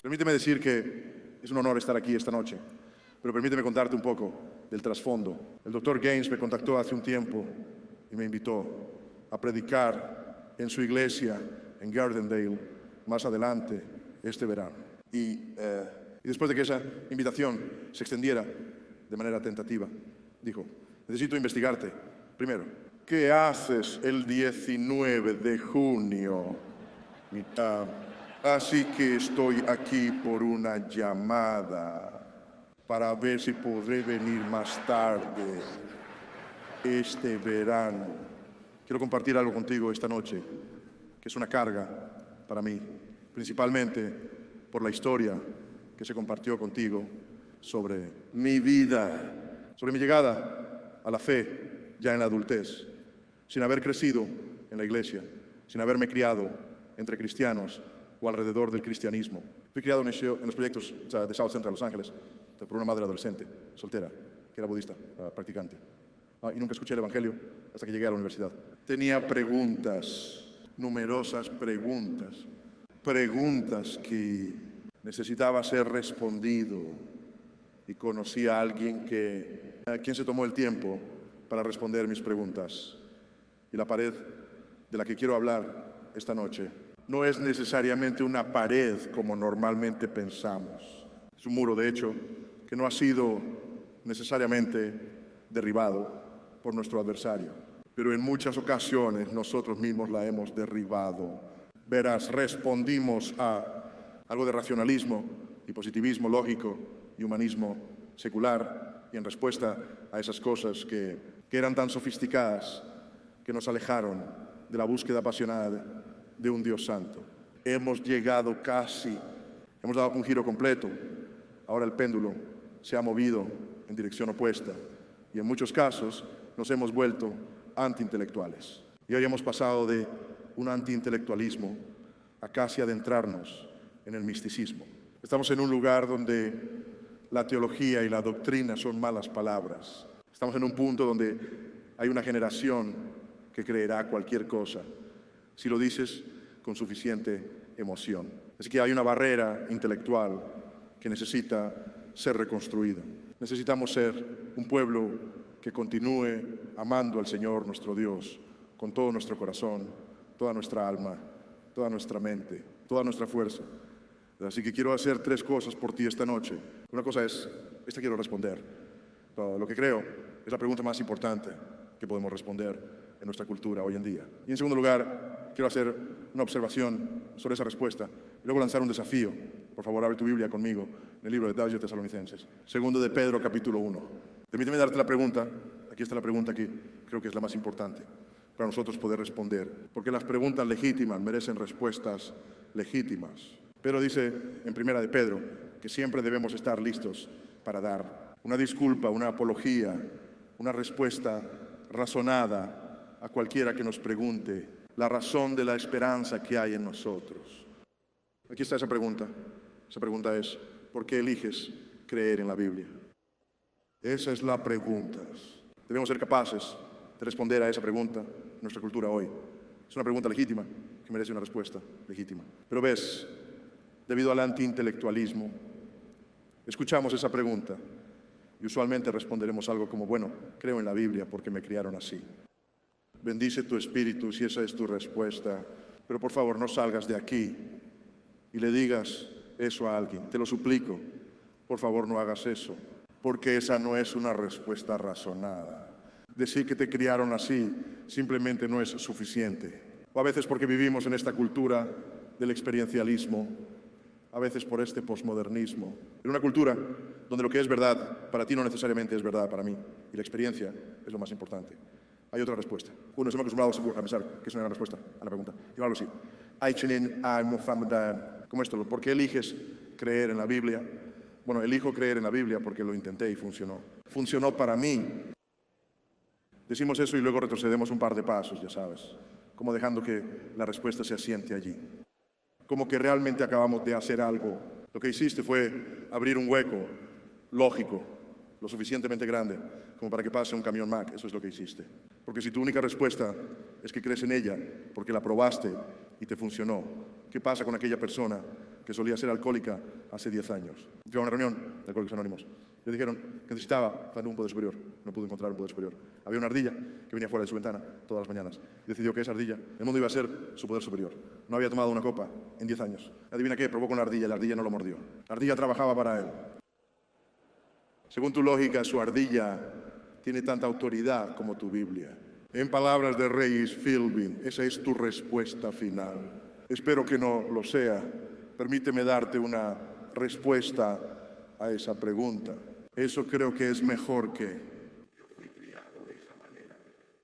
Permíteme decir que es un honor estar aquí esta noche, pero permíteme contarte un poco del trasfondo. El doctor Gaines me contactó hace un tiempo y me invitó a predicar en su iglesia en Gardendale más adelante este verano. Y después de que esa invitación se extendiera de manera tentativa, dijo: necesito investigarte. Primero, ¿qué haces el 19 de junio? Así que estoy aquí por una llamada para ver si podré venir más tarde este verano. Quiero compartir algo contigo esta noche, que es una carga para mí, principalmente por la historia que se compartió contigo sobre mi vida, sobre mi llegada a la fe ya en la adultez, sin haber crecido en la iglesia, sin haberme criado entre cristianos o alrededor del cristianismo. Fui criado en los proyectos de South Central Los Ángeles por una madre adolescente, soltera, que era budista, practicante. Y nunca escuché el evangelio hasta que llegué a la universidad. Tenía preguntas, numerosas preguntas que necesitaba ser respondido. Y conocí a alguien quien se tomó el tiempo para responder mis preguntas. Y la pared de la que quiero hablar esta noche no es necesariamente una pared como normalmente pensamos. Es un muro, de hecho, que no ha sido necesariamente derribado por nuestro adversario, pero en muchas ocasiones nosotros mismos la hemos derribado. Verás, respondimos a algo de racionalismo y positivismo lógico y humanismo secular, y en respuesta a esas cosas que eran tan sofisticadas que nos alejaron de la búsqueda apasionada de un Dios santo. Hemos llegado casi, hemos dado un giro completo. Ahora el péndulo se ha movido en dirección opuesta y en muchos casos nos hemos vuelto antiintelectuales. Y hoy hemos pasado de un antiintelectualismo a casi adentrarnos en el misticismo. Estamos en un lugar donde la teología y la doctrina son malas palabras. Estamos en un punto donde hay una generación que creerá cualquier cosa si lo dices con suficiente emoción. Así que hay una barrera intelectual que necesita ser reconstruida. Necesitamos ser un pueblo que continúe amando al Señor nuestro Dios con todo nuestro corazón, toda nuestra alma, toda nuestra mente, toda nuestra fuerza. Así que quiero hacer 3 cosas por ti esta noche. Una cosa es, esta quiero responder. Lo que creo es la pregunta más importante que podemos responder en nuestra cultura hoy en día. Y en segundo lugar, quiero hacer una observación sobre esa respuesta y luego lanzar un desafío. Por favor, abre tu Biblia conmigo en el libro de Dados de Tesalonicenses. Segundo de Pedro, capítulo 1. Permíteme darte la pregunta. Aquí está la pregunta que creo que es la más importante para nosotros poder responder. Porque las preguntas legítimas merecen respuestas legítimas. Pedro dice en primera de Pedro que siempre debemos estar listos para dar una disculpa, una apología, una respuesta razonada a cualquiera que nos pregunte la razón de la esperanza que hay en nosotros. Aquí está esa pregunta. Esa pregunta es: ¿por qué eliges creer en la Biblia? Esa es la pregunta. Debemos ser capaces de responder a esa pregunta en nuestra cultura hoy. Es una pregunta legítima que merece una respuesta legítima. Pero ves, debido al antiintelectualismo, escuchamos esa pregunta y usualmente responderemos algo como: bueno, creo en la Biblia porque me criaron así. Bendice tu espíritu si esa es tu respuesta, pero por favor no salgas de aquí y le digas eso a alguien. Te lo suplico, por favor no hagas eso, porque esa no es una respuesta razonada. Decir que te criaron así simplemente no es suficiente. O a veces porque vivimos en esta cultura del experiencialismo, a veces por este posmodernismo. En una cultura donde lo que es verdad para ti no necesariamente es verdad para mí, y la experiencia es lo más importante. Hay otra respuesta. Estamos acostumbrados a pensar que es una gran respuesta a la pregunta. Y algo así. Como esto, ¿por qué eliges creer en la Biblia? Bueno, elijo creer en la Biblia porque lo intenté y funcionó. Funcionó para mí. Decimos eso y luego retrocedemos un par de pasos, ya sabes. Como dejando que la respuesta se asiente allí. Como que realmente acabamos de hacer algo. Lo que hiciste fue abrir un hueco lógico, lo suficientemente grande como para que pase un camión Mack. Eso es lo que hiciste. Porque si tu única respuesta es que crees en ella porque la probaste y te funcionó, ¿qué pasa con aquella persona que que solía ser alcohólica hace 10 años. Fui a una reunión de Alcohólicos Anónimos. Le dijeron que necesitaba un poder superior. No pudo encontrar un poder superior. Había una ardilla que venía fuera de su ventana todas las mañanas. Y decidió que esa ardilla, el mundo iba a ser su poder superior. No había tomado una copa en 10 años. Adivina qué, probó con la ardilla y la ardilla no lo mordió. La ardilla trabajaba para él. Según tu lógica, su ardilla tiene tanta autoridad como tu Biblia. En palabras de Reyes Philbin, esa es tu respuesta final. Espero que no lo sea. Permíteme darte una respuesta a esa pregunta. Eso creo que es mejor que...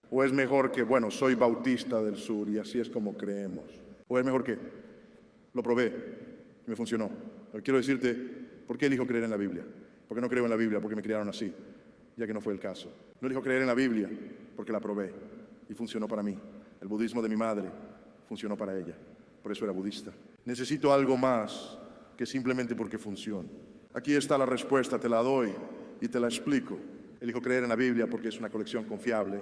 O es mejor que, bueno, soy bautista del sur y así es como creemos. O es mejor que lo probé y me funcionó. Pero quiero decirte, ¿por qué elijo creer en la Biblia? Porque no creo en la Biblia porque me criaron así, ya que no fue el caso. No elijo creer en la Biblia porque la probé y funcionó para mí. El budismo de mi madre funcionó para ella. Por eso era budista. Necesito algo más que simplemente porque funciona. Aquí está la respuesta, te la doy y te la explico. Elijo creer en la Biblia porque es una colección confiable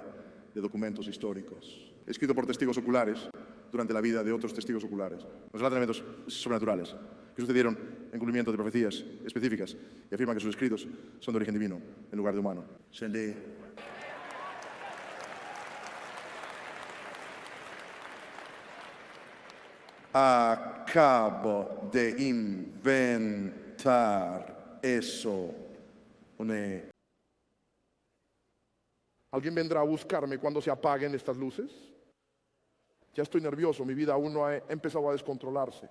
de documentos históricos, escrito por testigos oculares durante la vida de otros testigos oculares. Nos relatan eventos sobrenaturales que sucedieron en cumplimiento de profecías específicas y afirman que sus escritos son de origen divino en lugar de humano. Se lee. Acabo de inventar eso. ¿Alguien vendrá a buscarme cuando se apaguen estas luces? Ya estoy nervioso, mi vida aún no ha empezado a descontrolarse.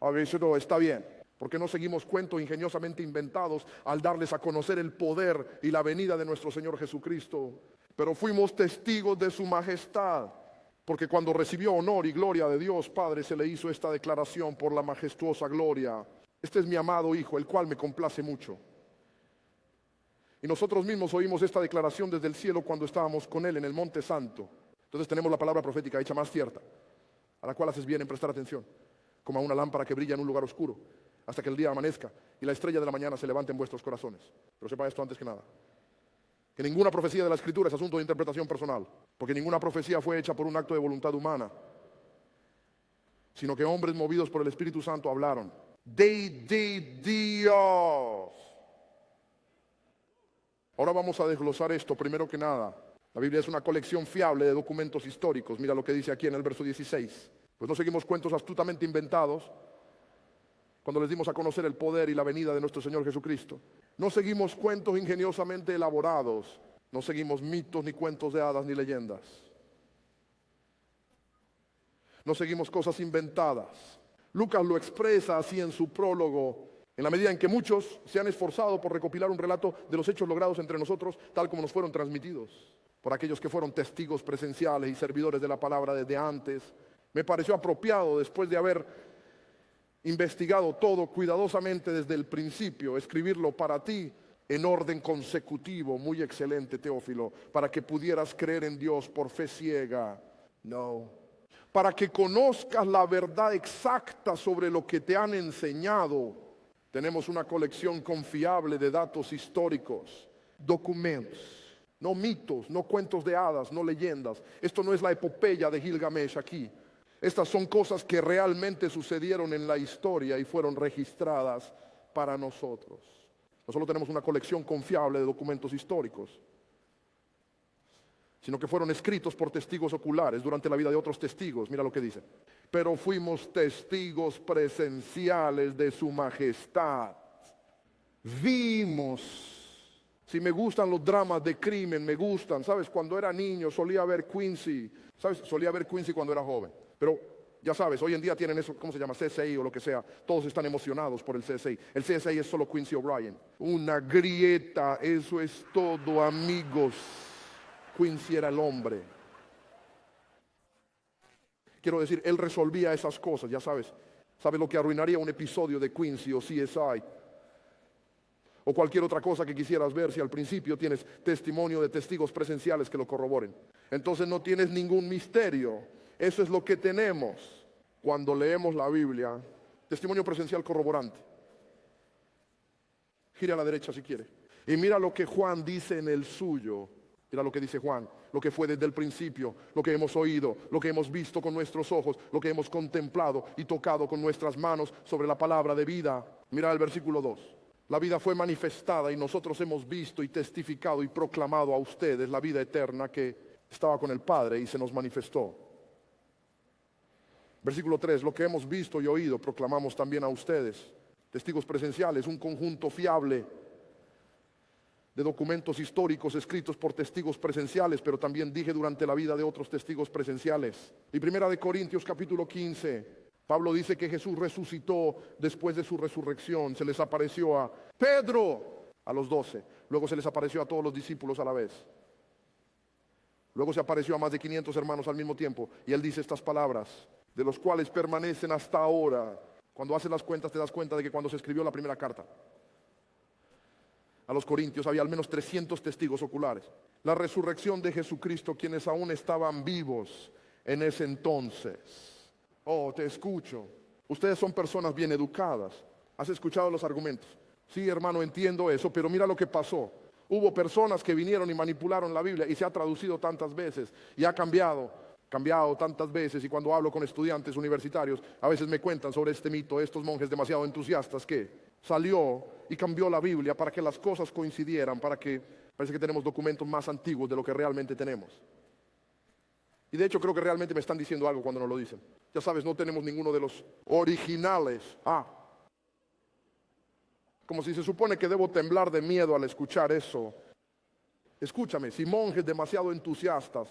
A veces no, está bien. ¿Por qué no seguimos cuentos ingeniosamente inventados al darles a conocer el poder y la venida de nuestro Señor Jesucristo? Pero fuimos testigos de su majestad. Porque cuando recibió honor y gloria de Dios Padre, se le hizo esta declaración por la majestuosa gloria. Este es mi amado Hijo, el cual me complace mucho. Y nosotros mismos oímos esta declaración desde el cielo cuando estábamos con Él en el Monte Santo. Entonces tenemos la palabra profética hecha más cierta, a la cual haces bien en prestar atención, como a una lámpara que brilla en un lugar oscuro, hasta que el día amanezca y la estrella de la mañana se levante en vuestros corazones. Pero sepa esto antes que nada, que ninguna profecía de la Escritura es asunto de interpretación personal, porque ninguna profecía fue hecha por un acto de voluntad humana, sino que hombres movidos por el Espíritu Santo hablaron de Dios. Ahora vamos a desglosar esto primero que nada. La Biblia es una colección fiable de documentos históricos. Mira lo que dice aquí en el verso 16. Pues no seguimos cuentos astutamente inventados cuando les dimos a conocer el poder y la venida de nuestro Señor Jesucristo. No seguimos cuentos ingeniosamente elaborados. No seguimos mitos, ni cuentos de hadas, ni leyendas. No seguimos cosas inventadas. Lucas lo expresa así en su prólogo. En la medida en que muchos se han esforzado por recopilar un relato de los hechos logrados entre nosotros, tal como nos fueron transmitidos por aquellos que fueron testigos presenciales y servidores de la palabra desde antes, me pareció apropiado, después de haber investigado todo cuidadosamente desde el principio, escribirlo para ti en orden consecutivo. Muy excelente, Teófilo, para que pudieras creer en Dios por fe ciega. No. Para que conozcas la verdad exacta sobre lo que te han enseñado. Tenemos una colección confiable de datos históricos, documentos, no mitos, no cuentos de hadas, no leyendas. Esto no es la epopeya de Gilgamesh aquí. Estas son cosas que realmente sucedieron en la historia y fueron registradas para nosotros. No solo tenemos una colección confiable de documentos históricos, sino que fueron escritos por testigos oculares durante la vida de otros testigos. Mira lo que dice. Pero fuimos testigos presenciales de su majestad. Vimos. Si me gustan los dramas de crimen, me gustan. ¿Sabes? Cuando era niño solía ver Quincy. ¿Sabes? Solía ver Quincy cuando era joven. Pero ya sabes, hoy en día tienen eso, ¿cómo se llama? CSI o lo que sea. Todos están emocionados por el CSI. El CSI es solo Quincy O'Brien. Una grieta, eso es todo, amigos. Quincy era el hombre. Quiero decir, él resolvía esas cosas, ya sabes. ¿Sabes lo que arruinaría un episodio de Quincy o CSI? O cualquier otra cosa que quisieras ver si al principio tienes testimonio de testigos presenciales que lo corroboren. Entonces no tienes ningún misterio. Eso es lo que tenemos cuando leemos la Biblia. Testimonio presencial corroborante. Gire a la derecha si quiere. Y mira lo que Juan dice en el suyo. Mira lo que dice Juan, lo que fue desde el principio, lo que hemos oído, lo que hemos visto con nuestros ojos, lo que hemos contemplado y tocado con nuestras manos sobre la palabra de vida. Mira el versículo 2. La vida fue manifestada y nosotros hemos visto y testificado y proclamado a ustedes la vida eterna que estaba con el Padre y se nos manifestó. Versículo 3, lo que hemos visto y oído proclamamos también a ustedes. Testigos presenciales, un conjunto fiable de documentos históricos escritos por testigos presenciales, pero también dije durante la vida de otros testigos presenciales. Y Primera de Corintios capítulo 15, Pablo dice que Jesús resucitó después de su resurrección. Se les apareció a Pedro, a los 12. Luego se les apareció a todos los discípulos a la vez. Luego se apareció a más de 500 hermanos al mismo tiempo. Y él dice estas palabras, de los cuales permanecen hasta ahora. Cuando haces las cuentas te das cuenta de que cuando se escribió la primera carta a los Corintios había al menos 300 testigos oculares. La resurrección de Jesucristo, quienes aún estaban vivos en ese entonces. Oh, te escucho. Ustedes son personas bien educadas. ¿Has escuchado los argumentos? Sí, hermano, entiendo eso, pero mira lo que pasó. Hubo personas que vinieron y manipularon la Biblia y se ha traducido tantas veces y ha cambiado tantas veces. Y cuando hablo con estudiantes universitarios, a veces me cuentan sobre este mito, estos monjes demasiado entusiastas que salió y cambió la Biblia para que las cosas coincidieran, para que parece que tenemos documentos más antiguos de lo que realmente tenemos. Y de hecho creo que realmente me están diciendo algo cuando nos lo dicen. Ya sabes, no tenemos ninguno de los originales. Como si se supone que debo temblar de miedo al escuchar eso. Escúchame, si monjes demasiado entusiastas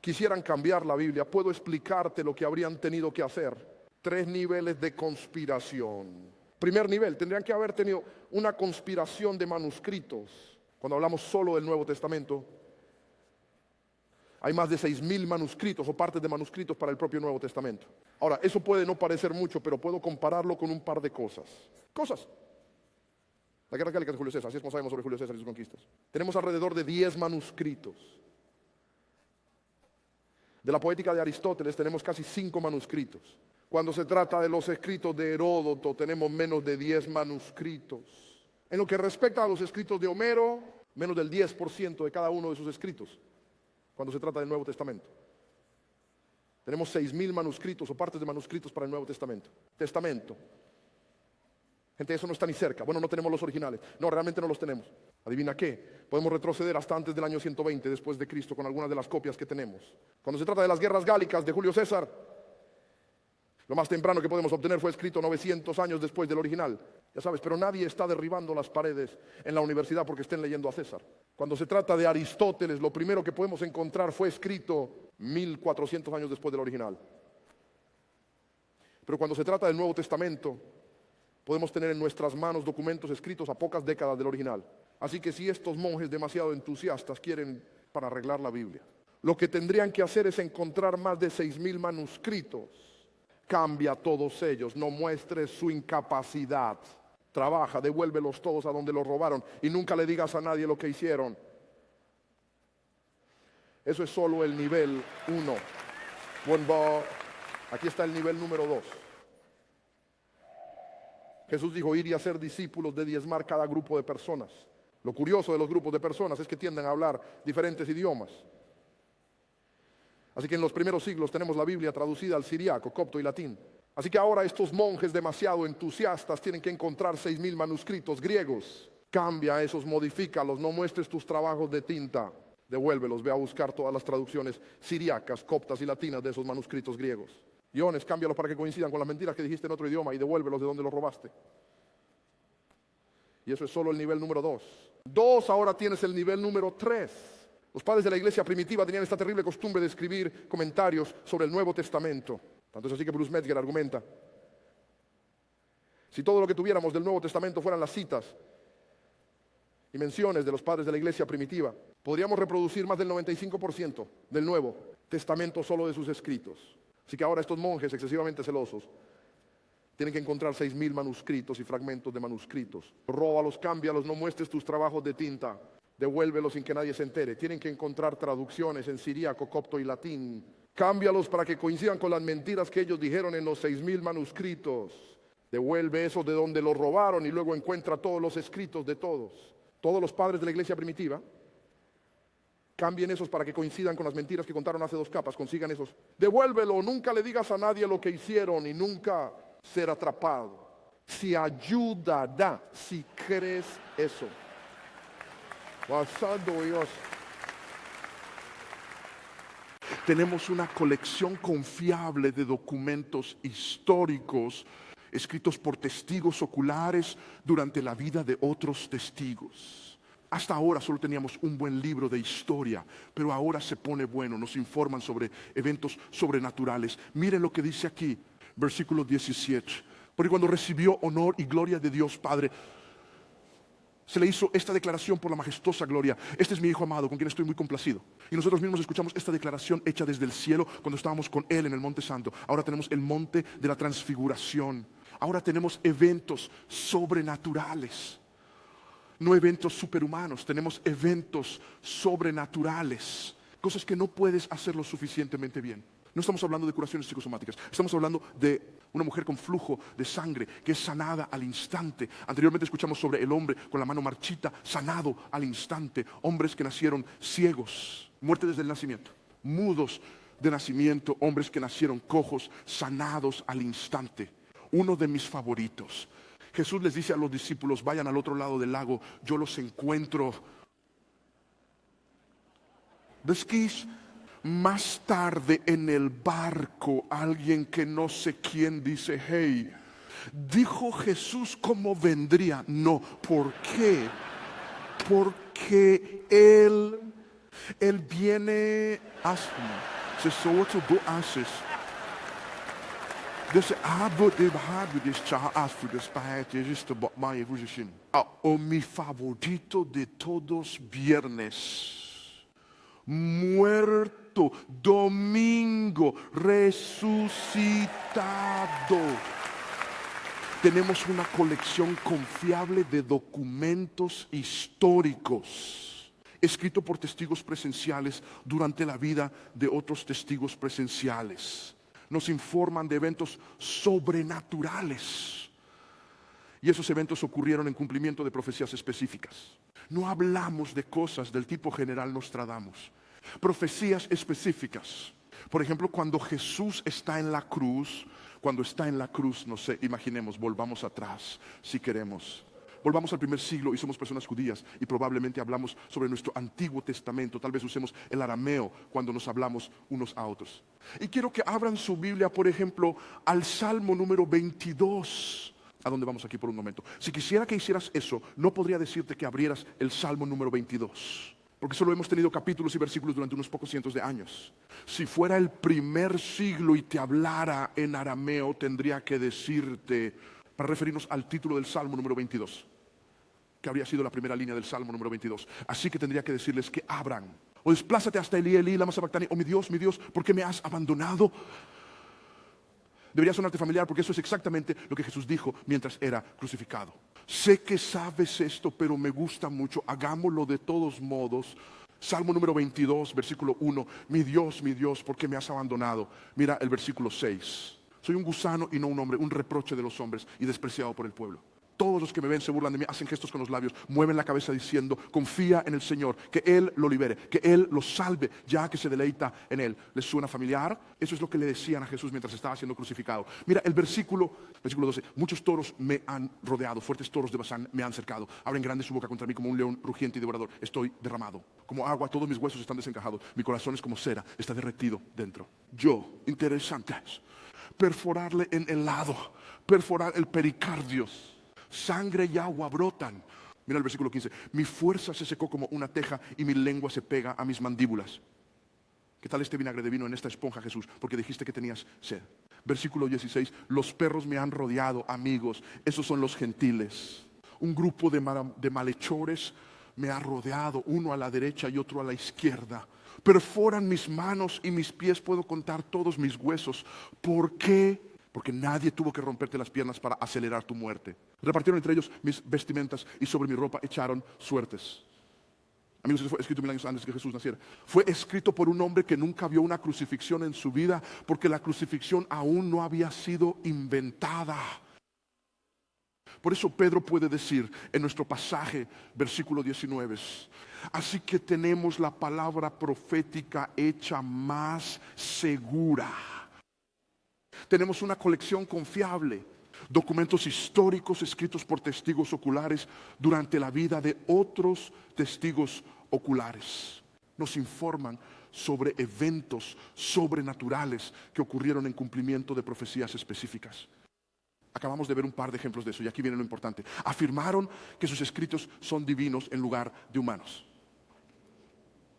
quisieran cambiar la Biblia, puedo explicarte lo que habrían tenido que hacer. 3 niveles de conspiración. Primer nivel, tendrían que haber tenido una conspiración de manuscritos. Cuando hablamos solo del Nuevo Testamento, hay más de 6,000 manuscritos o partes de manuscritos para el propio Nuevo Testamento. Ahora, eso puede no parecer mucho, pero puedo compararlo con un par de cosas. La guerra gálica de Julio César, así es como sabemos sobre Julio César y sus conquistas. Tenemos alrededor de 10 manuscritos. De la poética de Aristóteles tenemos casi 5 manuscritos. Cuando se trata de los escritos de Heródoto, tenemos menos de 10 manuscritos. En lo que respecta a los escritos de Homero, menos del 10% de cada uno de sus escritos, cuando se trata del Nuevo Testamento. Tenemos 6,000 manuscritos o partes de manuscritos para el Nuevo Testamento. Gente, eso no está ni cerca. Bueno, no tenemos los originales. No, realmente no los tenemos. ¿Adivina qué? Podemos retroceder hasta antes del año 120 después de Cristo con algunas de las copias que tenemos. Cuando se trata de las guerras gálicas de Julio César, lo más temprano que podemos obtener fue escrito 900 años después del original. Ya sabes, pero nadie está derribando las paredes en la universidad porque estén leyendo a César. Cuando se trata de Aristóteles, lo primero que podemos encontrar fue escrito 1400 años después del original. Pero cuando se trata del Nuevo Testamento, podemos tener en nuestras manos documentos escritos a pocas décadas del original. Así que si estos monjes demasiado entusiastas quieren para arreglar la Biblia, lo que tendrían que hacer es encontrar más de 6,000 manuscritos. Cambia todos ellos, no muestres su incapacidad. Trabaja, devuélvelos todos a donde los robaron y nunca le digas a nadie lo que hicieron. Eso es solo el nivel 1. Aquí está el nivel número 2. Jesús dijo ir y hacer discípulos de diezmar cada grupo de personas. Lo curioso de los grupos de personas es que tienden a hablar diferentes idiomas. Así que en los primeros siglos tenemos la Biblia traducida al siriaco, copto y latín. Así que ahora estos monjes demasiado entusiastas tienen que encontrar 6,000 manuscritos griegos. Cambia esos, modifícalos, no muestres tus trabajos de tinta. Devuélvelos, ve a buscar todas las traducciones siriacas, coptas y latinas de esos manuscritos griegos. Guiones, cámbialos para que coincidan con las mentiras que dijiste en otro idioma y devuélvelos de donde los robaste. Y eso es solo el nivel número 2. Ahora tienes el nivel número 3. Los padres de la iglesia primitiva tenían esta terrible costumbre de escribir comentarios sobre el Nuevo Testamento. Tanto es así que Bruce Metzger argumenta: si todo lo que tuviéramos del Nuevo Testamento fueran las citas y menciones de los padres de la iglesia primitiva, podríamos reproducir más del 95% del Nuevo Testamento solo de sus escritos. Así que ahora estos monjes excesivamente celosos tienen que encontrar 6,000 manuscritos y fragmentos de manuscritos. Róbalos, cámbialos, no muestres tus trabajos de tinta. Devuélvelos sin que nadie se entere. Tienen que encontrar traducciones en siríaco, copto y latín. Cámbialos para que coincidan con las mentiras que ellos dijeron en los 6,000 manuscritos. Devuelve eso de donde los robaron y luego encuentra todos los escritos de todos. Todos los padres de la iglesia primitiva Cambien esos para que coincidan con las mentiras que contaron hace 2 capas. Consigan esos. Devuélvelo. Nunca le digas a nadie lo que hicieron y nunca ser atrapado. Si ayudará, si crees eso. Pasando Dios. Tenemos una colección confiable de documentos históricos escritos por testigos oculares durante la vida de otros testigos. Hasta ahora solo teníamos un buen libro de historia, pero ahora se pone bueno, nos informan sobre eventos sobrenaturales. Miren lo que dice aquí, versículo 17. Porque cuando recibió honor y gloria de Dios Padre, se le hizo esta declaración por la majestuosa gloria: este es mi Hijo amado, con quien estoy muy complacido. Y nosotros mismos escuchamos esta declaración hecha desde el cielo cuando estábamos con Él en el Monte Santo. Ahora tenemos el monte de la transfiguración. Ahora tenemos eventos sobrenaturales. No eventos superhumanos, tenemos eventos sobrenaturales. Cosas que no puedes hacer lo suficientemente bien. No estamos hablando de curaciones psicosomáticas. Estamos hablando de una mujer con flujo de sangre que es sanada al instante. Anteriormente escuchamos sobre el hombre con la mano marchita, sanado al instante. Hombres que nacieron ciegos, muerte desde el nacimiento. Mudos de nacimiento, hombres que nacieron cojos, sanados al instante. Uno de mis favoritos. Jesús les dice a los discípulos: vayan al otro lado del lago, yo los encuentro. ¿Ves qué es? Más tarde en el barco, alguien que no sé quién dice: hey, ¿dijo Jesús cómo vendría? No, ¿por qué? Porque Él viene así. Se soort do ases. Dus wordt de behaard is chaas voor de spijt is de maar even zien. O mi favorito de todos viernes. Muerto, domingo, resucitado. Tenemos una colección confiable de documentos históricos, escrito por testigos presenciales durante la vida de otros testigos presenciales. Nos informan de eventos sobrenaturales. Y esos eventos ocurrieron en cumplimiento de profecías específicas. No hablamos de cosas del tipo general Nostradamus. Profecías específicas. Por ejemplo, cuando Jesús está en la cruz, no sé, imaginemos, volvamos atrás si queremos. Volvamos al primer siglo y somos personas judías y probablemente hablamos sobre nuestro Antiguo Testamento. Tal vez usemos el arameo cuando nos hablamos unos a otros. Y quiero que abran su Biblia, por ejemplo, al Salmo número 22. ¿A dónde vamos aquí por un momento? Si quisiera que hicieras eso, no podría decirte que abrieras el Salmo número 22. Porque solo hemos tenido capítulos y versículos durante unos pocos cientos de años. Si fuera el primer siglo y te hablara en arameo, tendría que decirte, para referirnos al título del Salmo número 22, que habría sido la primera línea del Salmo número 22. Así que tendría que decirles que abran. O desplázate hasta Elí, Elí, lama sabactani. Oh mi Dios, ¿por qué me has abandonado? Debería sonarte familiar porque eso es exactamente lo que Jesús dijo mientras era crucificado. Sé que sabes esto, pero me gusta mucho. Hagámoslo de todos modos. Salmo número 22, versículo 1. Mi Dios, ¿por qué me has abandonado? Mira el versículo 6. Soy un gusano y no un hombre, un reproche de los hombres y despreciado por el pueblo. Todos los que me ven se burlan de mí, hacen gestos con los labios, mueven la cabeza diciendo: confía en el Señor, que Él lo libere, que Él lo salve, ya que se deleita en Él. ¿Les suena familiar? Eso es lo que le decían a Jesús mientras estaba siendo crucificado. Mira el versículo 12. Muchos toros me han rodeado, fuertes toros de Basán me han cercado. Abren grande su boca contra mí como un león rugiente y devorador. Estoy derramado. Como agua, todos mis huesos están desencajados. Mi corazón es como cera, está derretido dentro. Interesante, perforarle en el lado, perforar el pericardio. Sangre y agua brotan. Mira el versículo 15. Mi fuerza se secó como una teja y mi lengua se pega a mis mandíbulas. ¿Qué tal este vinagre de vino en esta esponja, Jesús? Porque dijiste que tenías sed. Versículo 16. Los perros me han rodeado, amigos. Esos son los gentiles. Un grupo de malhechores me ha rodeado, uno a la derecha y otro a la izquierda. Perforan mis manos y mis pies, puedo contar todos mis huesos. ¿Por qué? Porque nadie tuvo que romperte las piernas para acelerar tu muerte. Repartieron entre ellos mis vestimentas y sobre mi ropa echaron suertes. Amigos, eso fue escrito 1000 años antes que Jesús naciera. Fue escrito por un hombre que nunca vio una crucifixión en su vida, porque la crucifixión aún no había sido inventada. Por eso Pedro puede decir en nuestro pasaje, versículo 19, así que tenemos la palabra profética hecha más segura. Tenemos una colección confiable, documentos históricos escritos por testigos oculares durante la vida de otros testigos oculares. Nos informan sobre eventos sobrenaturales que ocurrieron en cumplimiento de profecías específicas. Acabamos de ver un par de ejemplos de eso y aquí viene lo importante. Afirmaron que sus escritos son divinos en lugar de humanos.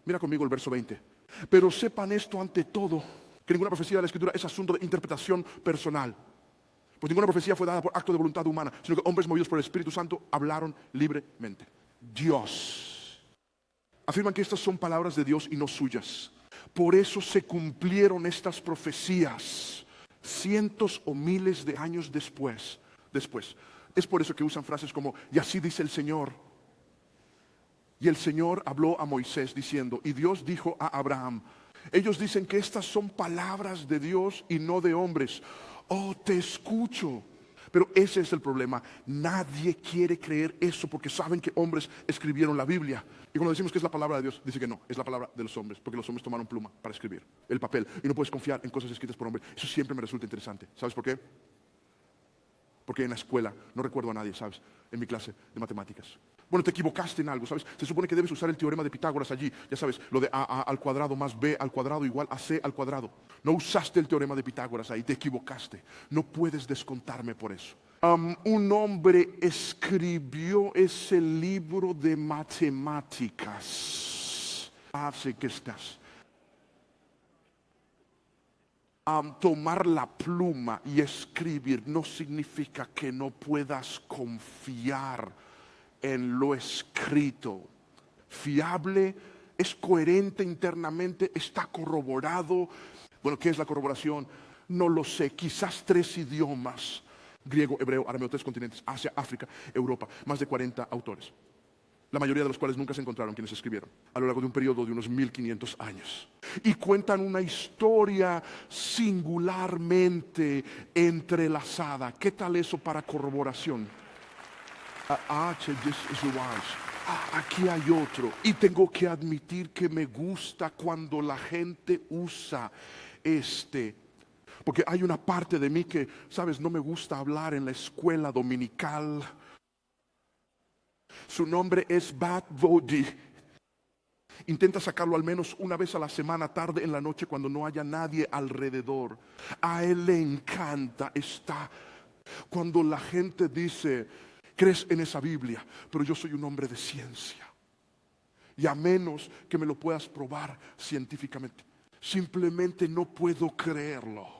Mira conmigo el verso 20. Pero sepan esto ante todo, que ninguna profecía de la Escritura es asunto de interpretación personal. Pues ninguna profecía fue dada por acto de voluntad humana, sino que hombres movidos por el Espíritu Santo hablaron libremente. Dios. Afirman que estas son palabras de Dios y no suyas. Por eso se cumplieron estas profecías cientos o miles de años después. Es por eso que usan frases como, y así dice el Señor. Y el Señor habló a Moisés diciendo, y Dios dijo a Abraham. Ellos dicen que estas son palabras de Dios y no de hombres. Oh, te escucho. Pero ese es el problema. Nadie quiere creer eso porque saben que hombres escribieron la Biblia. Y cuando decimos que es la palabra de Dios, dice que no, es la palabra de los hombres, porque los hombres tomaron pluma para escribir el papel. Y no puedes confiar en cosas escritas por hombres. Eso siempre me resulta interesante. ¿Sabes por qué? Porque en la escuela, no recuerdo a nadie, ¿sabes? En mi clase de matemáticas. Bueno, te equivocaste en algo, ¿sabes? Se supone que debes usar el teorema de Pitágoras allí. Ya sabes, lo de a al cuadrado más b al cuadrado igual a c al cuadrado. No usaste el teorema de Pitágoras ahí, te equivocaste. No puedes descontarme por eso. Un hombre escribió ese libro de matemáticas. Sé que estás. Tomar la pluma y escribir no significa que no puedas confiar en lo escrito. Fiable, es coherente internamente, está corroborado. Bueno, ¿qué es la corroboración? No lo sé, quizás 3 idiomas. Griego, hebreo, arameo, 3 continentes, Asia, África, Europa. Más de 40 autores. La mayoría de los cuales nunca se encontraron quienes escribieron. A lo largo de un periodo de unos 1500 años. Y cuentan una historia singularmente entrelazada. ¿Qué tal eso para corroboración? Aquí hay otro. Y tengo que admitir que me gusta cuando la gente usa porque hay una parte de mí que, sabes, no me gusta hablar en la escuela dominical. Su nombre es Bad Body. Intenta sacarlo al menos una vez a la semana, tarde en la noche, cuando no haya nadie alrededor. A él le encanta cuando la gente dice, crees en esa Biblia, pero yo soy un hombre de ciencia. Y a menos que me lo puedas probar científicamente, simplemente no puedo creerlo.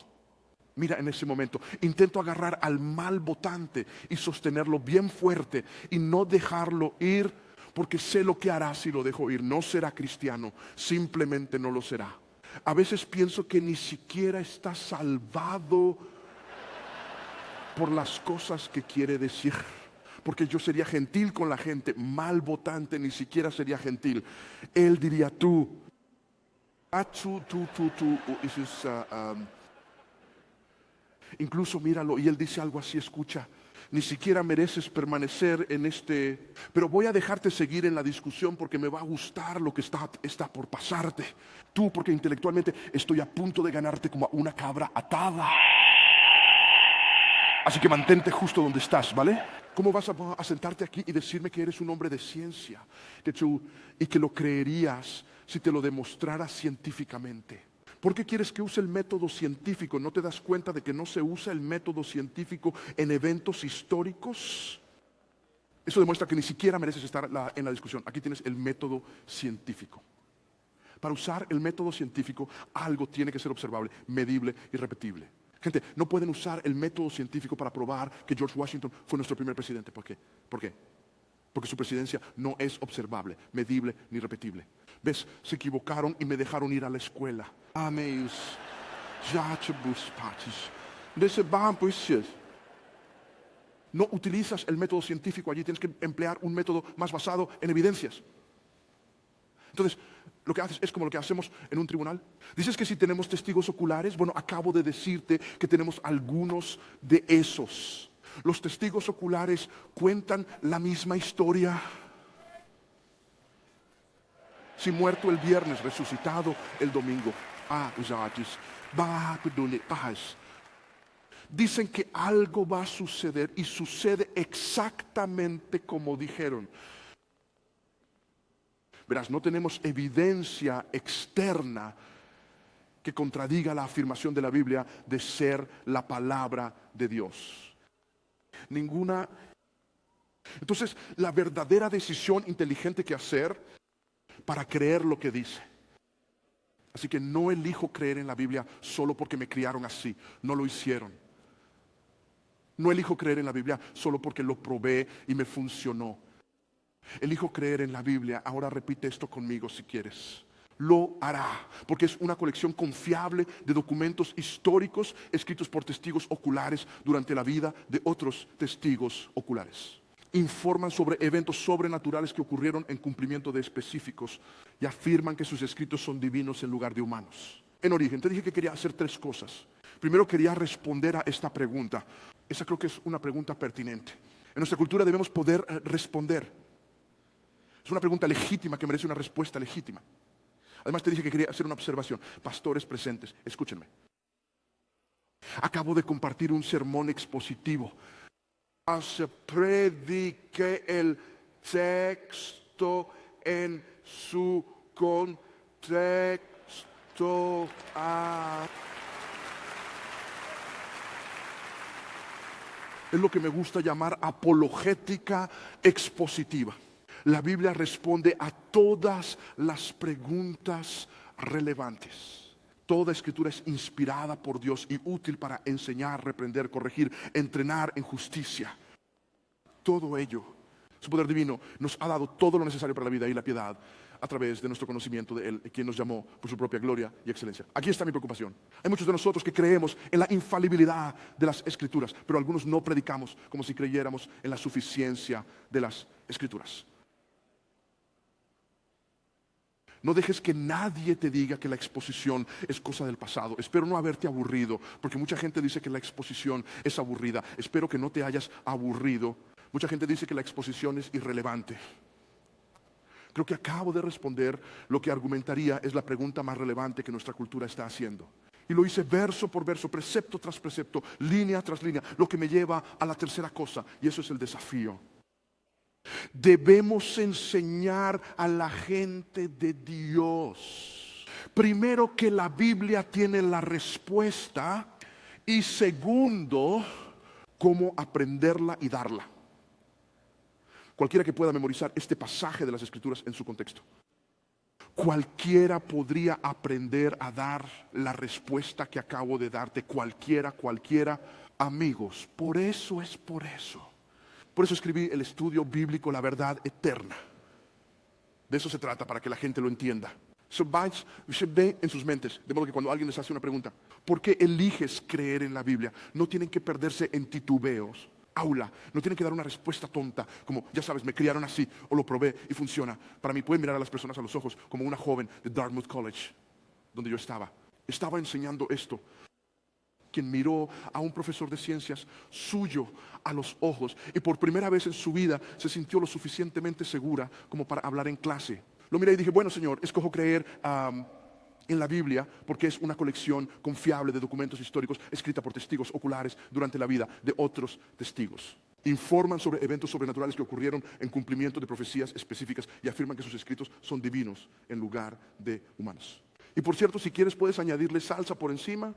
Mira, en ese momento intento agarrar al mal votante y sostenerlo bien fuerte y no dejarlo ir, porque sé lo que hará si lo dejo ir. No será cristiano, simplemente no lo será. A veces pienso que ni siquiera está salvado por las cosas que quiere decir, porque yo sería gentil con la gente. Mal votante ni siquiera sería gentil. Él diría tú. Incluso míralo, y él dice algo así, escucha, ni siquiera mereces permanecer en pero voy a dejarte seguir en la discusión porque me va a gustar lo que está por pasarte. Tú, porque intelectualmente estoy a punto de ganarte como a una cabra atada. Así que mantente justo donde estás, ¿vale? ¿Cómo vas a sentarte aquí y decirme que eres un hombre de ciencia y que lo creerías si te lo demostrara científicamente? ¿Por qué quieres que use el método científico? ¿No te das cuenta de que no se usa el método científico en eventos históricos? Eso demuestra que ni siquiera mereces estar en la discusión. Aquí tienes el método científico. Para usar el método científico, algo tiene que ser observable, medible y repetible. Gente, no pueden usar el método científico para probar que George Washington fue nuestro primer presidente. ¿Por qué? Porque su presidencia no es observable, medible ni repetible. ¿Ves? Se equivocaron y me dejaron ir a la escuela. No utilizas el método científico allí, tienes que emplear un método más basado en evidencias. Entonces, lo que haces es como lo que hacemos en un tribunal. Dices que si tenemos testigos oculares, bueno, acabo de decirte que tenemos algunos de esos. Los testigos oculares cuentan la misma historia. Si muerto el viernes, resucitado el domingo. Dicen que algo va a suceder y sucede exactamente como dijeron. Verás, no tenemos evidencia externa que contradiga la afirmación de la Biblia de ser la palabra de Dios. Ninguna. Entonces, la verdadera decisión inteligente que hacer para creer lo que dice. Así que no elijo creer en la Biblia solo porque me criaron así. No lo hicieron. No elijo creer en la Biblia solo porque lo probé y me funcionó. Elijo creer en la Biblia. Ahora repite esto conmigo si quieres. Lo hará, porque es una colección confiable de documentos históricos escritos por testigos oculares durante la vida de otros testigos oculares. Informan sobre eventos sobrenaturales que ocurrieron en cumplimiento de específicos y afirman que sus escritos son divinos en lugar de humanos. En origen, te dije que quería hacer 3 cosas. Primero quería responder a esta pregunta. Esa creo que es una pregunta pertinente. En nuestra cultura debemos poder responder. Es una pregunta legítima que merece una respuesta legítima. Además te dije que quería hacer una observación. Pastores presentes, escúchenme. Acabo de compartir un sermón expositivo. Prediqué el texto en su contexto. Es lo que me gusta llamar apologética expositiva. La Biblia responde a todas las preguntas relevantes. Toda escritura es inspirada por Dios y útil para enseñar, reprender, corregir, entrenar en justicia. Todo ello, su poder divino, nos ha dado todo lo necesario para la vida y la piedad a través de nuestro conocimiento de Él, quien nos llamó por su propia gloria y excelencia. Aquí está mi preocupación. Hay muchos de nosotros que creemos en la infalibilidad de las escrituras, pero algunos no predicamos como si creyéramos en la suficiencia de las escrituras. No dejes que nadie te diga que la exposición es cosa del pasado. Espero no haberte aburrido, porque mucha gente dice que la exposición es aburrida. Espero que no te hayas aburrido. Mucha gente dice que la exposición es irrelevante. Creo que acabo de responder lo que argumentaría es la pregunta más relevante que nuestra cultura está haciendo. Y lo hice verso por verso, precepto tras precepto, línea tras línea, lo que me lleva a la tercera cosa, y eso es el desafío. Debemos enseñar a la gente de Dios, primero, que la Biblia tiene la respuesta, y segundo, cómo aprenderla y darla. Cualquiera que pueda memorizar este pasaje de las Escrituras en su contexto, cualquiera podría aprender a dar la respuesta que acabo de darte. Cualquiera, amigos. Por eso escribí el estudio bíblico La Verdad Eterna. De eso se trata, para que la gente lo entienda. Se ve en sus mentes, de modo que cuando alguien les hace una pregunta, ¿por qué eliges creer en la Biblia? No tienen que perderse en titubeos. No tienen que dar una respuesta tonta, como, ya sabes, me criaron así, o lo probé y funciona. Para mí pueden mirar a las personas a los ojos, como una joven de Dartmouth College, donde yo estaba. Estaba enseñando esto. Quien miró a un profesor de ciencias suyo a los ojos y por primera vez en su vida se sintió lo suficientemente segura como para hablar en clase. Lo miré y dije, bueno, Señor, escojo creer en la Biblia porque es una colección confiable de documentos históricos escrita por testigos oculares durante la vida de otros testigos. Informan sobre eventos sobrenaturales que ocurrieron en cumplimiento de profecías específicas y afirman que sus escritos son divinos en lugar de humanos. Y por cierto, si quieres puedes añadirle salsa por encima.